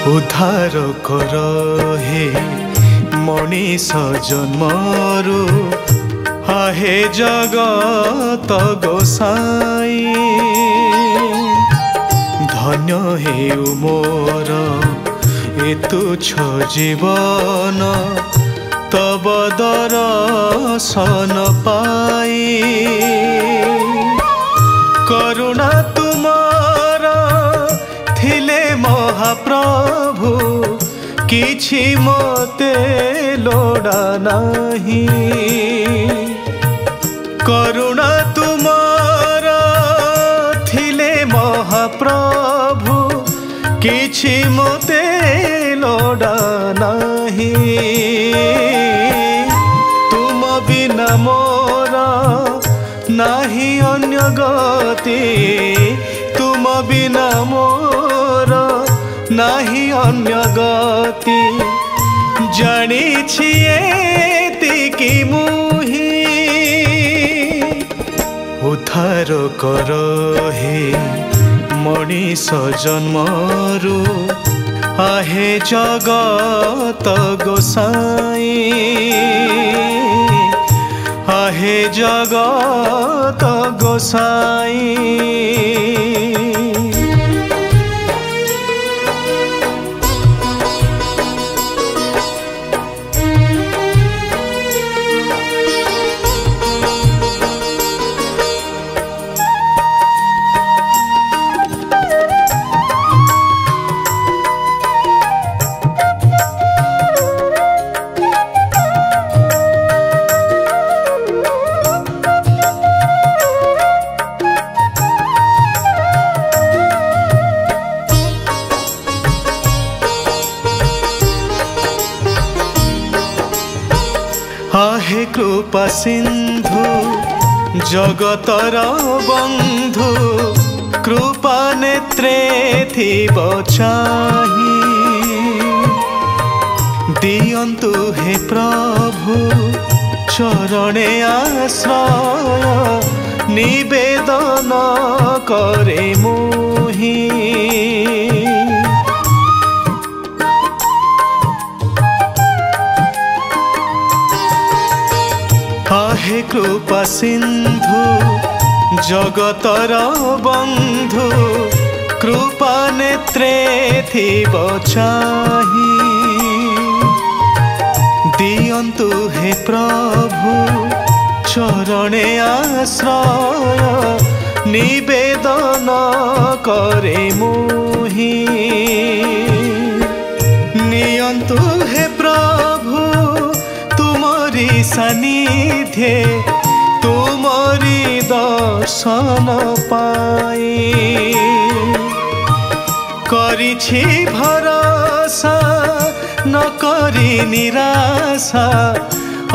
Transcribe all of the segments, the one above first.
उद्धार कर हे मनीष जन्मरु आहे जगत गोसाई धन्य हे मोर ए तुच्छ जीवन तब दर्शन पाई करुणा तुमार थिले महाप्रभु किछि मते लोड़ा नाही करुणा तुमार थिले महाप्रभु किछि मते लोड़ा नाही तुम बिना मोर नाही अन्य गति तुम बिना मोर नाही अन्य गति जानिछि एतिकी मुही उद्धार कर हे मनीष जन्मरु आहे जगत गोसाई आहे जगत गोसाई। आहे कृपा सिंधु जगतर बंधु कृपा नेत्रे थिब चाहि दियंतु हे प्रभु चरणे आश्रय निवेदन करे मोहि आहे कृपा सिंधु जगतर बंधु कृपा नेत्रे थिब चाहि दियंतु हे प्रभु चरणे आश्रय निवेदन करे मोहि नियंतु हे प्रभु तुमरी सानिध्ये तुमरी दर्शन पाई करिछि भरोसा न करी निराशा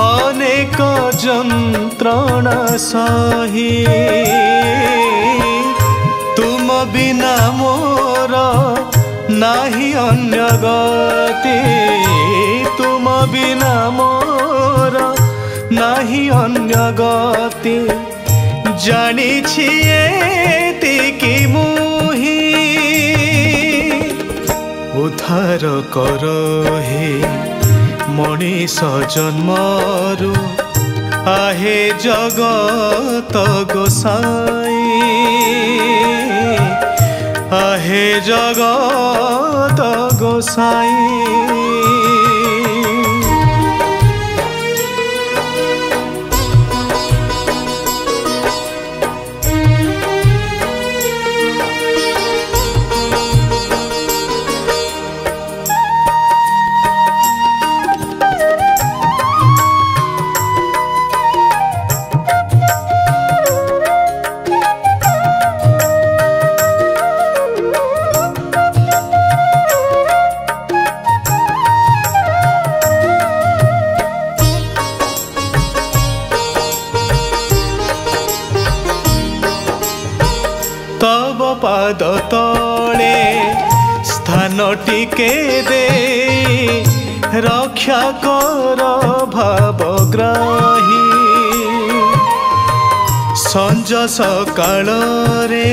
अनेक जंत्रणा सही तुम बिना मोर नाही अन्य गति तुम बिना मोर नाही अन्य गति जानिछि एतिकी मुही उद्धार कर हे मनीष जन्मरु आहे जगत गोसाई आहे जगत गोसाई। तब पाद तले स्थान टिके दे रक्षा कर भावग्राही संज सकाल रे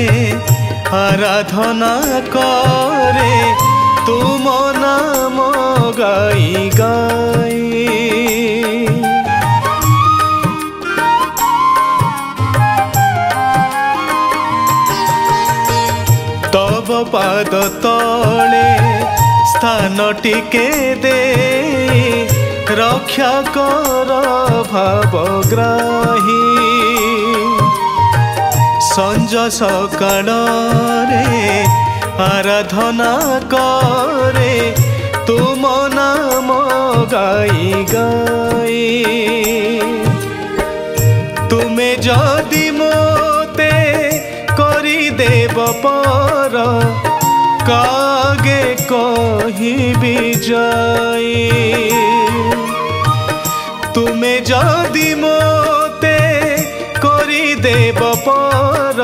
आराधना करे तुम नाम गाई गाई। तब पाद तले स्थान टिके दे रक्षा कर भावग्राही। संज सकाल आराधना करे तुम नाम गाई गाई। तुमे जदि मोते करी देव पर कागे कहिबी जाई। तुमे जदि मोते करी देव पर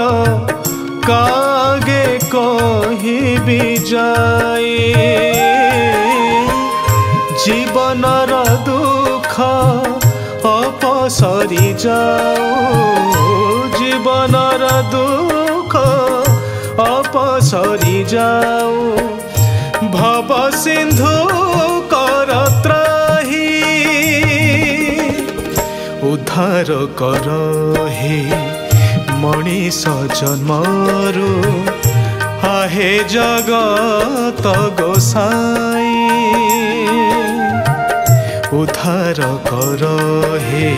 कागे कहिबी जाई। जीवनर दुख अपसरी जाऊ। जीवनर दुख अपसरी जाऊ। भव सिंधु कर त्राही उद्धार कर हे मनीष जन्मरु। आहे जगत गोसाई उद्धार कर हे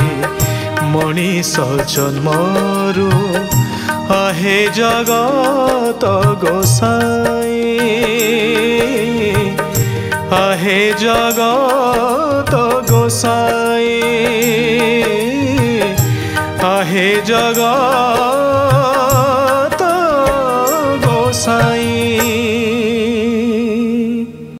मनीष जन्मरु। आहे जगत गोसाई आहे जगत गोसाई आहे जगत